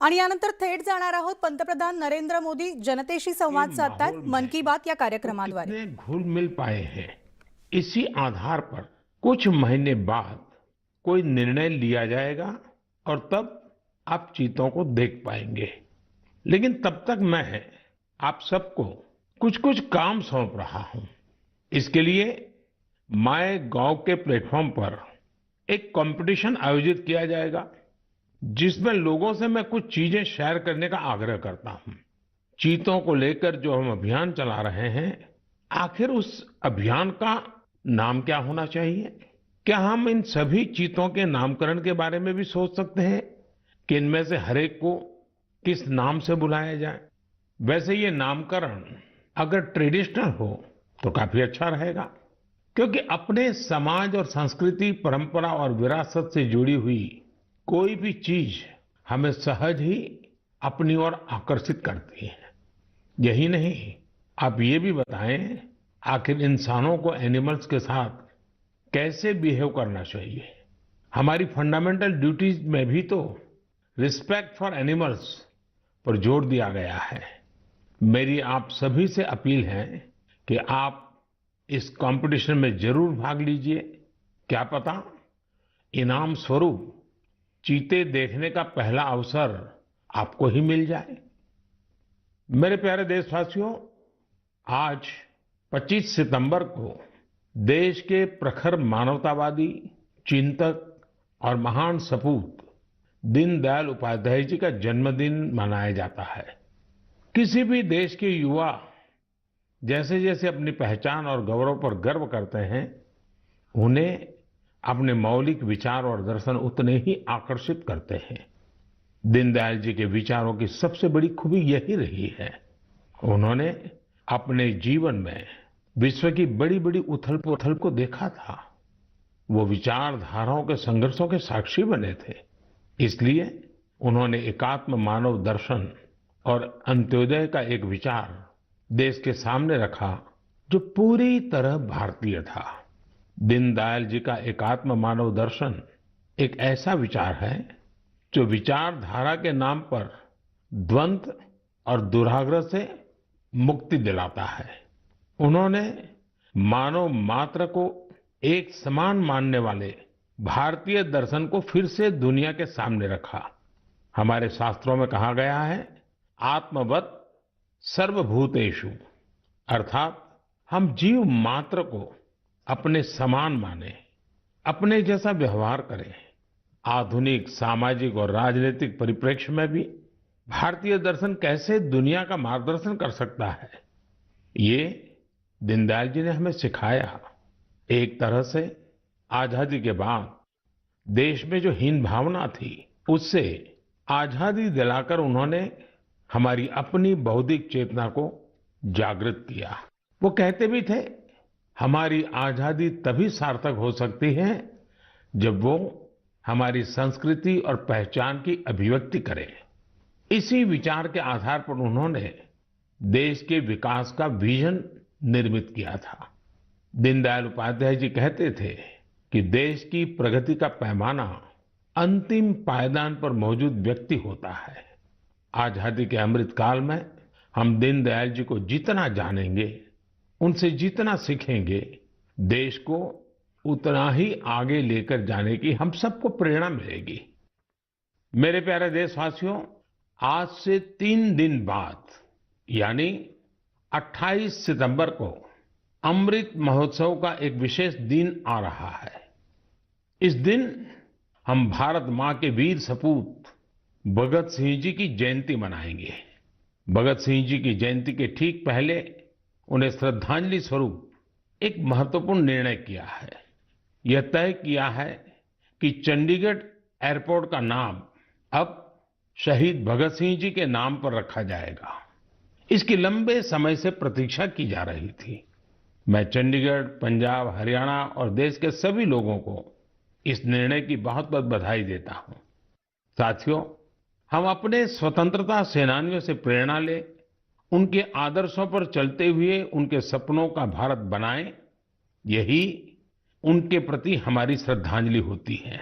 आणि यानंतर थेट जाणार आहोत पंतप्रधान नरेंद्र मोदी जनतेशी के संवाद साधतात माहौल मन में की बात या वो कार्यक्रमाद्वारे। कितने घुल मिल पाए हैं। इसी आधार पर कुछ महीने बाद कोई निर्णय लिया जाएगा और तब आप चीतों को देख पाएंगे। लेकिन तब तक मैं आप सबको कुछ कुछ काम सौंप रहा हूं। इसके लिए माय गॉव के प्लेटफॉर्म पर एक कंपटीशन आयोजित किया जाएगा, जिसमें लोगों से मैं कुछ चीजें शेयर करने का आग्रह करता हूं। चीतों को लेकर जो हम अभियान चला रहे हैं, आखिर उस अभियान का नाम क्या होना चाहिए? क्या हम इन सभी चीतों के नामकरण के बारे में भी सोच सकते हैं कि इनमें से हर एक को किस नाम से बुलाया जाए? वैसे ये नामकरण अगर ट्रेडिशनल हो तो काफी अच्छा रहेगा, क्योंकि अपने समाज और संस्कृति, परंपरा और विरासत से जुड़ी हुई कोई भी चीज हमें सहज ही अपनी ओर आकर्षित करती है। यही नहीं, आप ये भी बताएं, आखिर इंसानों को एनिमल्स के साथ कैसे बिहेव करना चाहिए? हमारी फंडामेंटल ड्यूटीज में भी तो रिस्पेक्ट फॉर एनिमल्स पर जोर दिया गया है। मेरी आप सभी से अपील है कि आप इस कंपटीशन में जरूर भाग लीजिए। क्या पता इनाम स्वरूप चीते देखने का पहला अवसर आपको ही मिल जाए। मेरे प्यारे देशवासियों, आज 25 सितंबर को देश के प्रखर मानवतावादी, चिंतक और महान सपूत दीनदयाल उपाध्याय जी का जन्मदिन मनाया जाता है। किसी भी देश के युवा जैसे जैसे अपनी पहचान और गौरव पर गर्व करते हैं, उन्हें अपने मौलिक विचार और दर्शन उतने ही आकर्षित करते हैं। दीनदयाल जी के विचारों की सबसे बड़ी खूबी यही रही है, उन्होंने अपने जीवन में विश्व की बड़ी बड़ी उथल पुथल को देखा था। वो विचारधाराओं के संघर्षों के साक्षी बने थे। इसलिए उन्होंने एकात्म मानव दर्शन और अंत्योदय का एक विचार देश के सामने रखा, जो पूरी तरह भारतीय था। दीनदयाल जी का एकात्म मानव दर्शन एक ऐसा विचार है जो विचारधारा के नाम पर द्वंद्व और दुराग्रह से मुक्ति दिलाता है। उन्होंने मानव मात्र को एक समान मानने वाले भारतीय दर्शन को फिर से दुनिया के सामने रखा। हमारे शास्त्रों में कहा गया है, आत्मवत् सर्वभूतेषु, अर्थात हम जीव मात्र को अपने समान माने, अपने जैसा व्यवहार करें। आधुनिक सामाजिक और राजनीतिक परिप्रेक्ष्य में भी भारतीय दर्शन कैसे दुनिया का मार्गदर्शन कर सकता है, ये दीनदयाल जी ने हमें सिखाया। एक तरह से आजादी के बाद देश में जो हीन भावना थी, उससे आजादी दिलाकर उन्होंने हमारी अपनी बौद्धिक चेतना को जागृत किया। वो कहते भी थे, हमारी आजादी तभी सार्थक हो सकती है जब वो हमारी संस्कृति और पहचान की अभिव्यक्ति करे। इसी विचार के आधार पर उन्होंने देश के विकास का विजन निर्मित किया था। दीनदयाल उपाध्याय जी कहते थे कि देश की प्रगति का पैमाना अंतिम पायदान पर मौजूद व्यक्ति होता है। आजादी के अमृत काल में हम दीनदयाल जी को जितना जानेंगे, उनसे जितना सीखेंगे, देश को उतना ही आगे लेकर जाने की हम सबको प्रेरणा मिलेगी। मेरे प्यारे देशवासियों, आज से 3 दिन बाद यानी 28 सितंबर को अमृत महोत्सव का एक विशेष दिन आ रहा है। इस दिन हम भारत माँ के वीर सपूत भगत सिंह जी की जयंती मनाएंगे। भगत सिंह जी की जयंती के ठीक पहले उन्हें श्रद्धांजलि स्वरूप एक महत्वपूर्ण निर्णय किया है। यह तय किया है कि चंडीगढ़ एयरपोर्ट का नाम अब शहीद भगत सिंह जी के नाम पर रखा जाएगा। इसकी लंबे समय से प्रतीक्षा की जा रही थी। मैं चंडीगढ़, पंजाब, हरियाणा और देश के सभी लोगों को इस निर्णय की बहुत बहुत बधाई देता हूं। साथियों, हम अपने स्वतंत्रता सेनानियों से प्रेरणा लें, उनके आदर्शों पर चलते हुए उनके सपनों का भारत बनाएं। यही उनके प्रति हमारी श्रद्धांजलि होती है।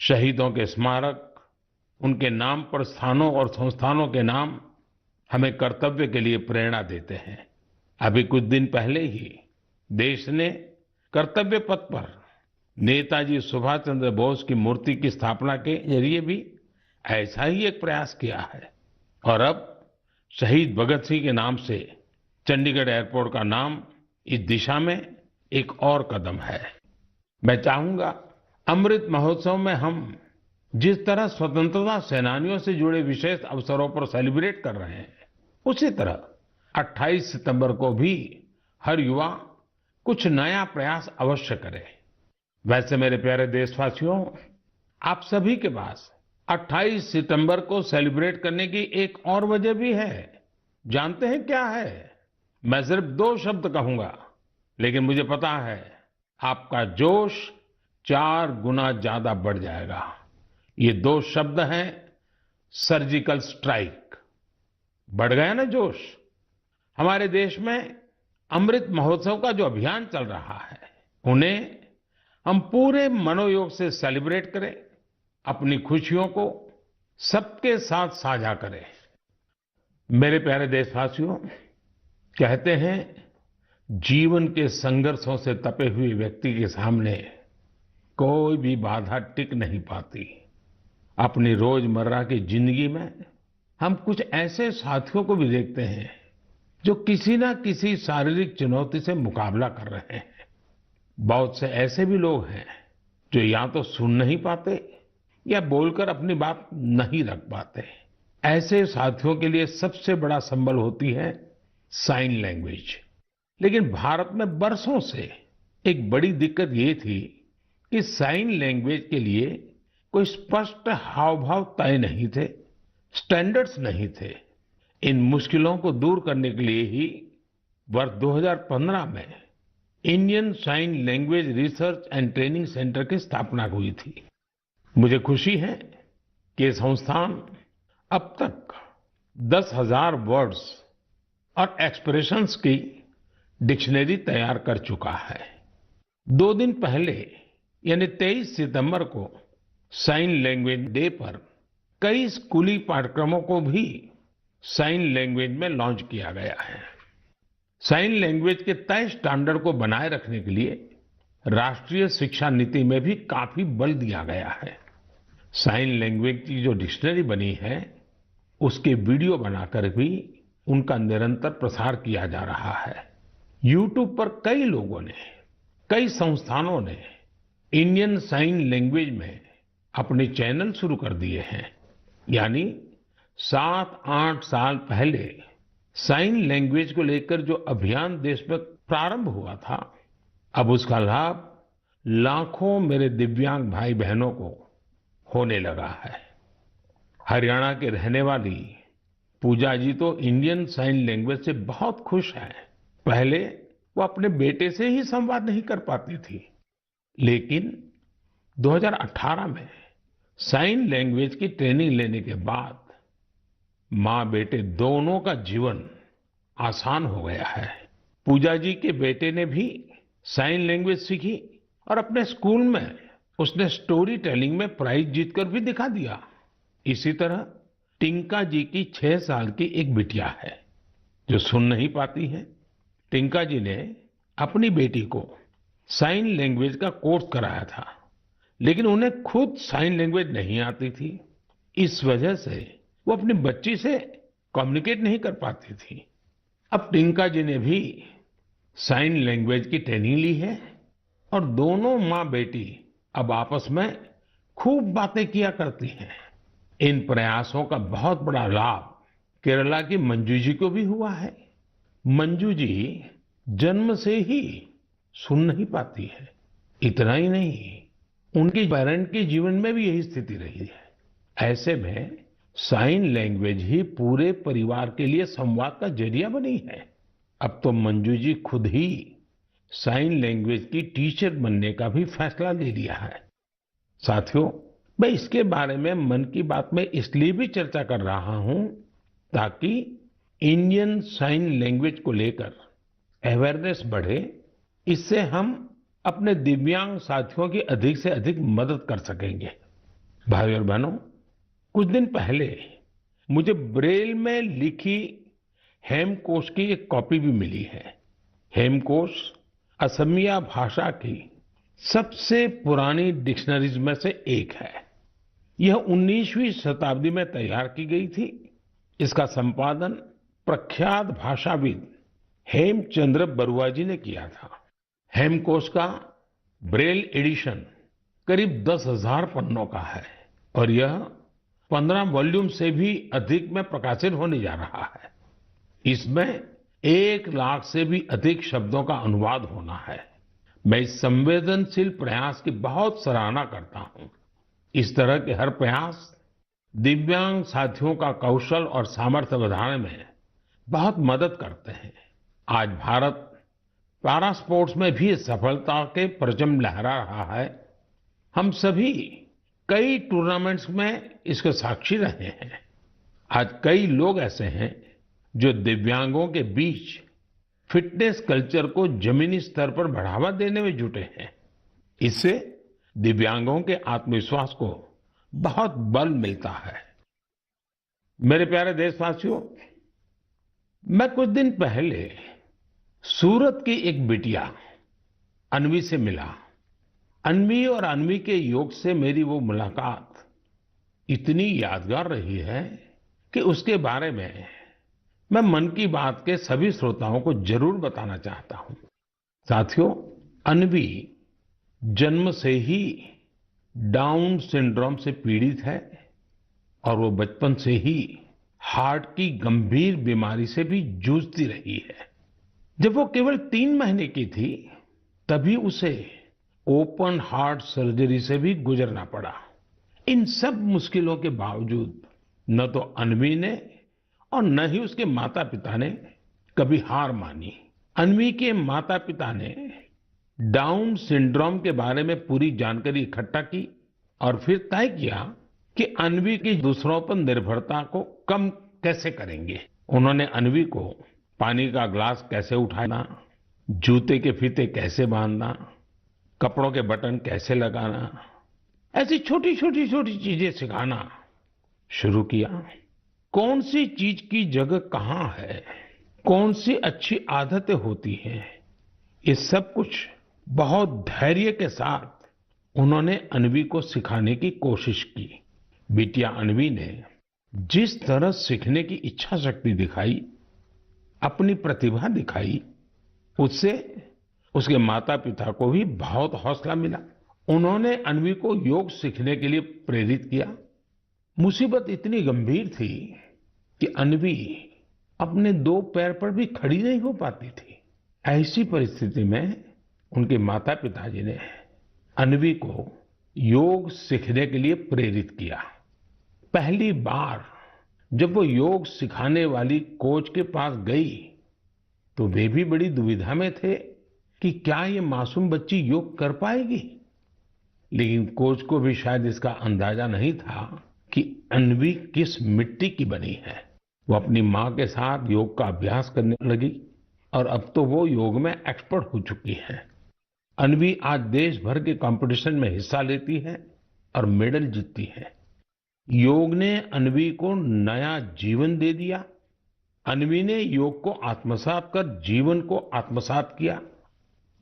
शहीदों के स्मारक, उनके नाम पर स्थानों और संस्थानों के नाम हमें कर्तव्य के लिए प्रेरणा देते हैं। अभी कुछ दिन पहले ही देश ने कर्तव्य पथ पर नेताजी सुभाष चंद्र बोस की मूर्ति की स्थापना के जरिए भी ऐसा ही एक प्रयास किया है। और अब शहीद भगत सिंह के नाम से चंडीगढ़ एयरपोर्ट का नाम इस दिशा में एक और कदम है। मैं चाहूंगा अमृत महोत्सव में हम जिस तरह स्वतंत्रता सेनानियों से जुड़े विशेष अवसरों पर सेलिब्रेट कर रहे हैं, उसी तरह 28 सितंबर को भी हर युवा कुछ नया प्रयास अवश्य करे। वैसे मेरे प्यारे देशवासियों, आप सभी के पास 28 सितंबर को सेलिब्रेट करने की एक और वजह भी है। जानते हैं क्या है? मैं सिर्फ 2 शब्द कहूंगा, लेकिन मुझे पता है आपका जोश 4 गुना ज्यादा बढ़ जाएगा। ये 2 शब्द हैं सर्जिकल स्ट्राइक। बढ़ गया ना जोश? हमारे देश में अमृत महोत्सव का जो अभियान चल रहा है, उन्हें हम पूरे मनोयोग से सेलिब्रेट करें, अपनी खुशियों को सबके साथ साझा करें। मेरे प्यारे देशवासियों, कहते हैं जीवन के संघर्षों से तपे हुए व्यक्ति के सामने कोई भी बाधा टिक नहीं पाती। अपनी रोजमर्रा की जिंदगी में हम कुछ ऐसे साथियों को भी देखते हैं जो किसी ना किसी शारीरिक चुनौती से मुकाबला कर रहे हैं। बहुत से ऐसे भी लोग हैं जो या तो सुन नहीं पाते या बोलकर अपनी बात नहीं रख पाते। ऐसे साथियों के लिए सबसे बड़ा संबल होती है साइन लैंग्वेज। लेकिन भारत में बरसों से एक बड़ी दिक्कत ये थी कि साइन लैंग्वेज के लिए कोई स्पष्ट हाव भाव तय नहीं थे, स्टैंडर्ड्स नहीं थे। इन मुश्किलों को दूर करने के लिए ही वर्ष 2015 में Indian sign language research and training centre की स्थापना हुई थी। मुझे खुशी है कि ये संस्थान अब तक 10,000 वर्ड्स और एक्सप्रेशंस की डिक्शनरी तैयार कर चुका है। 2 दिन पहले यानी 23 सितंबर को साइन लैंग्वेज डे पर कई स्कूली पाठ्यक्रमों को भी साइन लैंग्वेज में लॉन्च किया गया है। साइन लैंग्वेज के तय स्टैंडर्ड को बनाए रखने के लिए राष्ट्रीय शिक्षा नीति में भी काफी बल दिया गया है। साइन लैंग्वेज की जो डिक्शनरी बनी है, उसके वीडियो बनाकर भी उनका निरंतर प्रसार किया जा रहा है। YouTube पर कई लोगों ने, कई संस्थानों ने इंडियन साइन लैंग्वेज में अपने चैनल शुरू कर दिए हैं। यानी 7-8 साल पहले साइन लैंग्वेज को लेकर जो अभियान देश में प्रारंभ हुआ था, अब उसका लाभ लाखों मेरे दिव्यांग भाई बहनों को होने लगा है। हरियाणा के रहने वाली पूजा जी तो इंडियन साइन लैंग्वेज से बहुत खुश हैं। पहले वो अपने बेटे से ही संवाद नहीं कर पाती थी, लेकिन 2018 में साइन लैंग्वेज की ट्रेनिंग लेने के बाद माँ बेटे दोनों का जीवन आसान हो गया है। पूजा जी के बेटे ने भी साइन लैंग्वेज सीखी और अपने स्कूल में उसने स्टोरी टेलिंग में प्राइज जीतकर भी दिखा दिया। इसी तरह टिंका जी की 6 साल की एक बिटिया है जो सुन नहीं पाती है। टिंका जी ने अपनी बेटी को साइन लैंग्वेज का कोर्स कराया था, लेकिन उन्हें खुद साइन लैंग्वेज नहीं आती थी। इस वजह से वो अपनी बच्ची से कम्युनिकेट नहीं कर पाती थी। अब टिंका जी ने भी साइन लैंग्वेज की ट्रेनिंग ली है और दोनों माँ बेटी अब आपस में खूब बातें किया करती हैं। इन प्रयासों का बहुत बड़ा लाभ केरला की मंजू जी को भी हुआ है। मंजू जी जन्म से ही सुन नहीं पाती है। इतना ही नहीं, उनके पेरेंट के जीवन में भी यही स्थिति रही है। ऐसे में साइन लैंग्वेज ही पूरे परिवार के लिए संवाद का जरिया बनी है। अब तो मंजू जी खुद ही साइन लैंग्वेज की टीचर बनने का भी फैसला ले लिया है। साथियों, मैं इसके बारे में मन की बात में इसलिए भी चर्चा कर रहा हूं ताकि इंडियन साइन लैंग्वेज को लेकर अवेयरनेस बढ़े। इससे हम अपने दिव्यांग साथियों की अधिक से अधिक मदद कर सकेंगे। भाइयों और बहनों, कुछ दिन पहले मुझे ब्रेल में लिखी हेमकोश की एक कॉपी भी मिली है। हेमकोश असमिया भाषा की सबसे पुरानी डिक्शनरीज में से एक है। यह 19वीं शताब्दी में तैयार की गई थी। इसका संपादन प्रख्यात भाषाविद हेमचंद्र बरुआ जी ने किया था। हेमकोश का ब्रेल एडिशन करीब 10,000 पन्नों का है और यह 15 वॉल्यूम से भी अधिक में प्रकाशित होने जा रहा है। इसमें 1 लाख से भी अधिक शब्दों का अनुवाद होना है। मैं इस संवेदनशील प्रयास की बहुत सराहना करता हूं। इस तरह के हर प्रयास दिव्यांग साथियों का कौशल और सामर्थ्य बढ़ाने में बहुत मदद करते हैं। आज भारत पैरा स्पोर्ट्स में भी सफलता के परचम लहरा रहा है। हम सभी कई टूर्नामेंट्स में इसके साक्षी रहे हैं। आज कई लोग ऐसे हैं जो दिव्यांगों के बीच फिटनेस कल्चर को जमीनी स्तर पर बढ़ावा देने में जुटे हैं। इससे दिव्यांगों के आत्मविश्वास को बहुत बल मिलता है। मेरे प्यारे देशवासियों, मैं कुछ दिन पहले सूरत की एक बिटिया अन्वी से मिला। अन्वी और अन्वी के योग से मेरी वो मुलाकात इतनी यादगार रही है कि उसके बारे में मैं मन की बात के सभी श्रोताओं को जरूर बताना चाहता हूं। साथियों, अन्वी जन्म से ही डाउन सिंड्रोम से पीड़ित है और वो बचपन से ही हार्ट की गंभीर बीमारी से भी जूझती रही है। जब वो केवल 3 महीने की थी, तभी उसे ओपन हार्ट सर्जरी से भी गुजरना पड़ा। इन सब मुश्किलों के बावजूद न तो अन्वी ने और न ही उसके माता पिता ने कभी हार मानी। अन्वी के माता पिता ने डाउन सिंड्रोम के बारे में पूरी जानकारी इकट्ठा की और फिर तय किया कि अन्वी की दूसरों पर निर्भरता को कम कैसे करेंगे। उन्होंने अन्वी को पानी का ग्लास कैसे उठाना, जूते के फीते कैसे बांधना, कपड़ों के बटन कैसे लगाना, ऐसी छोटी छोटी चीजें सिखाना शुरू किया। कौन सी चीज की जगह कहाँ है, कौन सी अच्छी आदतें होती हैं, ये सब कुछ बहुत धैर्य के साथ उन्होंने अन्वी को सिखाने की कोशिश की। बिटिया अन्वी ने जिस तरह सीखने की इच्छा शक्ति दिखाई, अपनी प्रतिभा दिखाई, उससे उसके माता पिता को भी बहुत हौसला मिला। उन्होंने अन्वी को योग सीखने के लिए प्रेरित किया। मुसीबत इतनी गंभीर थी कि अन्वी अपने 2 पैर पर भी खड़ी नहीं हो पाती थी। ऐसी परिस्थिति में उनके माता पिताजी ने अन्वी को योग सीखने के लिए प्रेरित किया। पहली बार जब वो योग सिखाने वाली कोच के पास गई तो वे भी बड़ी दुविधा में थे कि क्या ये मासूम बच्ची योग कर पाएगी। लेकिन कोच को भी शायद इसका अंदाजा नहीं था कि अन्वी किस मिट्टी की बनी है। वो अपनी माँ के साथ योग का अभ्यास करने लगी और अब तो वो योग में एक्सपर्ट हो चुकी है। अन्वी आज देश भर के कंपटीशन में हिस्सा लेती है और मेडल जीतती है। योग ने अन्वी को नया जीवन दे दिया। अन्वी ने योग को आत्मसात कर जीवन को आत्मसात किया।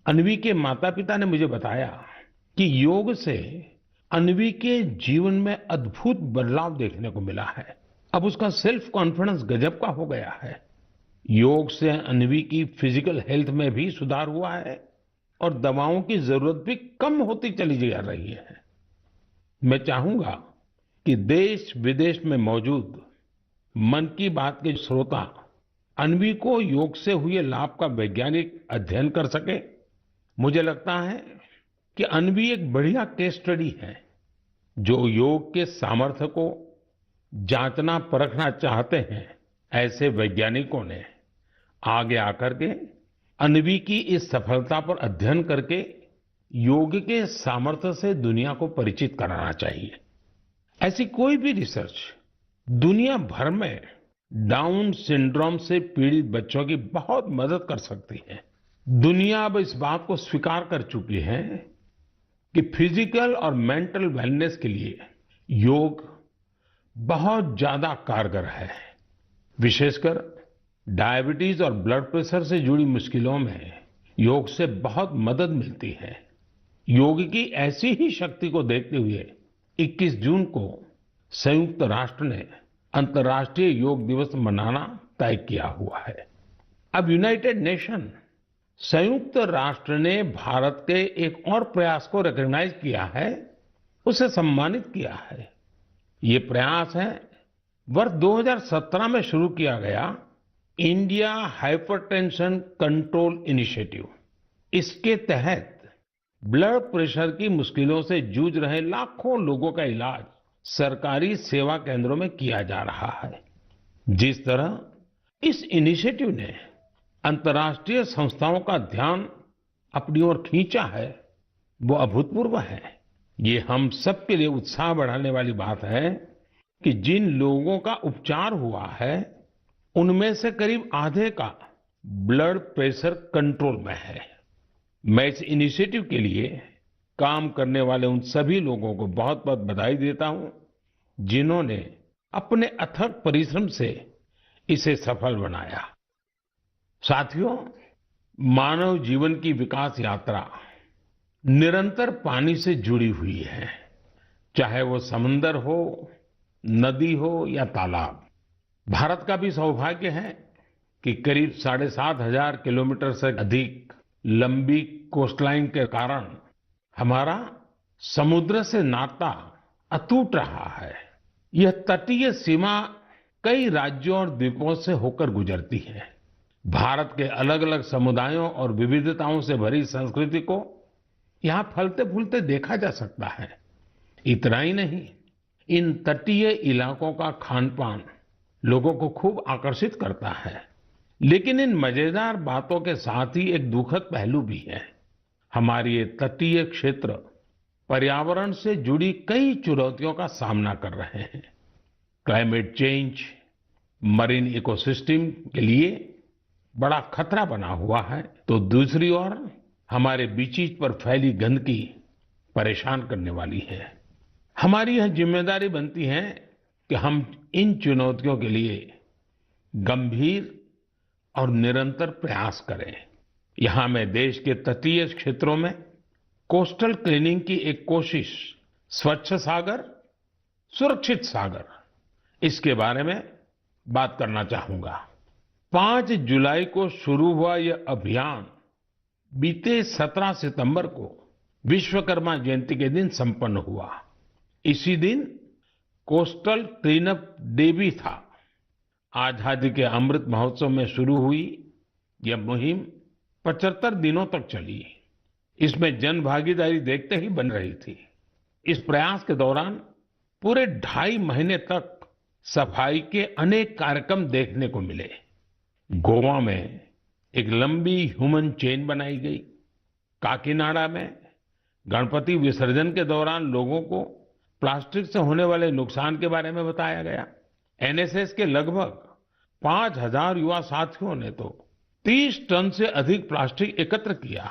अन्वी के माता पिता ने मुझे बताया कि योग से अन्वी के जीवन में अद्भुत बदलाव देखने को मिला है। अब उसका सेल्फ कॉन्फिडेंस गजब का हो गया है। योग से अन्वी की फिजिकल हेल्थ में भी सुधार हुआ है और दवाओं की जरूरत भी कम होती चली जा रही है। मैं चाहूंगा कि देश विदेश में मौजूद मन की बात के श्रोता अन्वी को योग से हुए लाभ का वैज्ञानिक अध्ययन कर सके। मुझे लगता है कि अन्वी एक बढ़िया केस स्टडी है। जो योग के सामर्थ्य को जांचना परखना चाहते हैं, ऐसे वैज्ञानिकों ने आगे आकर के अन्वी की इस सफलता पर अध्ययन करके योग के सामर्थ्य से दुनिया को परिचित कराना चाहिए। ऐसी कोई भी रिसर्च दुनिया भर में डाउन सिंड्रोम से पीड़ित बच्चों की बहुत मदद कर सकती है। दुनिया अब इस बात को स्वीकार कर चुकी है कि फिजिकल और मेंटल वेलनेस के लिए योग बहुत ज्यादा कारगर है। विशेषकर डायबिटीज और ब्लड प्रेशर से जुड़ी मुश्किलों में योग से बहुत मदद मिलती है। योग की ऐसी ही शक्ति को देखते हुए 21 जून को संयुक्त राष्ट्र ने अंतर्राष्ट्रीय योग दिवस मनाना तय किया हुआ है। अब यूनाइटेड नेशन संयुक्त राष्ट्र ने भारत के एक और प्रयास को रिकॉग्नाइज किया है, उसे सम्मानित किया है। ये प्रयास है वर्ष 2017 में शुरू किया गया इंडिया हाइपरटेंशन कंट्रोल इनिशिएटिव। इसके तहत ब्लड प्रेशर की मुश्किलों से जूझ रहे लाखों लोगों का इलाज सरकारी सेवा केंद्रों में किया जा रहा है। जिस तरह इस इनिशिएटिव ने अंतर्राष्ट्रीय संस्थाओं का ध्यान अपनी ओर खींचा है, वो अभूतपूर्व है। ये हम सबके लिए उत्साह बढ़ाने वाली बात है कि जिन लोगों का उपचार हुआ है, उनमें से करीब आधे का ब्लड प्रेशर कंट्रोल में है। मैं इस इनिशिएटिव के लिए काम करने वाले उन सभी लोगों को बहुत बहुत बधाई देता हूं, जिन्होंने अपने अथक परिश्रम से इसे सफल बनाया। साथियों, मानव जीवन की विकास यात्रा निरंतर पानी से जुड़ी हुई है, चाहे वो समंदर हो, नदी हो या तालाब। भारत का भी सौभाग्य है कि करीब 7,500 किलोमीटर से अधिक लंबी कोस्टलाइन के कारण हमारा समुद्र से नाता अटूट रहा है। यह तटीय सीमा कई राज्यों और द्वीपों से होकर गुजरती है। भारत के अलग अलग समुदायों और विविधताओं से भरी संस्कृति को यहाँ फलते फूलते देखा जा सकता है। इतना ही नहीं, इन तटीय इलाकों का खान पान लोगों को खूब आकर्षित करता है। लेकिन इन मजेदार बातों के साथ ही एक दुखद पहलू भी है। हमारे ये तटीय क्षेत्र पर्यावरण से जुड़ी कई चुनौतियों का सामना कर रहे हैं। क्लाइमेट चेंज मरीन इकोसिस्टम के लिए बड़ा खतरा बना हुआ है, तो दूसरी ओर हमारे बीचीज पर फैली गंदगी परेशान करने वाली है। हमारी यह जिम्मेदारी बनती है कि हम इन चुनौतियों के लिए गंभीर और निरंतर प्रयास करें। यहां मैं देश के तटीय क्षेत्रों में कोस्टल क्लीनिंग की एक कोशिश, स्वच्छ सागर सुरक्षित सागर, इसके बारे में बात करना चाहूंगा। 5 जुलाई को शुरू हुआ यह अभियान बीते 17 सितंबर को विश्वकर्मा जयंती के दिन संपन्न हुआ। इसी दिन कोस्टल क्लीन अप डे भी था। आजादी के अमृत महोत्सव में शुरू हुई यह मुहिम 75 दिनों तक चली। इसमें जन भागीदारी देखते ही बन रही थी। इस प्रयास के दौरान पूरे 2.5 महीने तक सफाई के अनेक कार्यक्रम देखने को मिले। गोवा में एक लंबी ह्यूमन चेन बनाई गई। काकीनाडा में गणपति विसर्जन के दौरान लोगों को प्लास्टिक से होने वाले नुकसान के बारे में बताया गया। एनएसएस के लगभग 5,000 युवा साथियों ने तो 30 टन से अधिक प्लास्टिक एकत्र किया।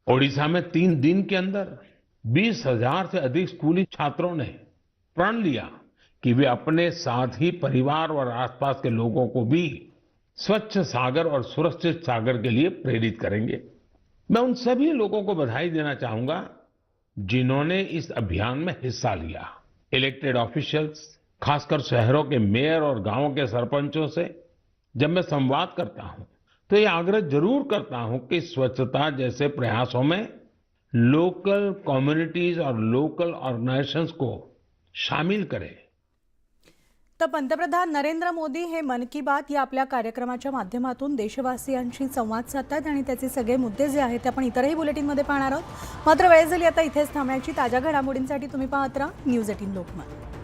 ओडिशा में 3 दिन के अंदर 20,000 से अधिक स्कूली छात्रों ने प्रण लिया कि वे अपने साथ ही परिवार और आसपास के लोगों को भी स्वच्छ सागर और सुरक्षित सागर के लिए प्रेरित करेंगे। मैं उन सभी लोगों को बधाई देना चाहूंगा जिन्होंने इस अभियान में हिस्सा लिया। इलेक्टेड ऑफिशियल्स, खासकर शहरों के मेयर और गांवों के सरपंचों से जब मैं संवाद करता हूं, तो ये आग्रह जरूर करता हूं कि स्वच्छता जैसे प्रयासों में लोकल कम्युनिटीज और लोकल ऑर्गनायझेशन्स को शामिल करें। तर पंतप्रधान नरेंद्र मोदी हे मन की बात या आपल्या कार्यक्रमाच्या माध्यमातून देशवासियांशी संवाद साधतात आणि त्याचे सगळे मुद्दे जे आहेत ते आपण इतरही बुलेटिनमध्ये पाहणार आहोत। मात्र वेळ झाली आता इथेच थांबण्याची। ताज्या घडामोडींसाठी तुम्ही पाहत राहा न्यूज 18 लोकमत।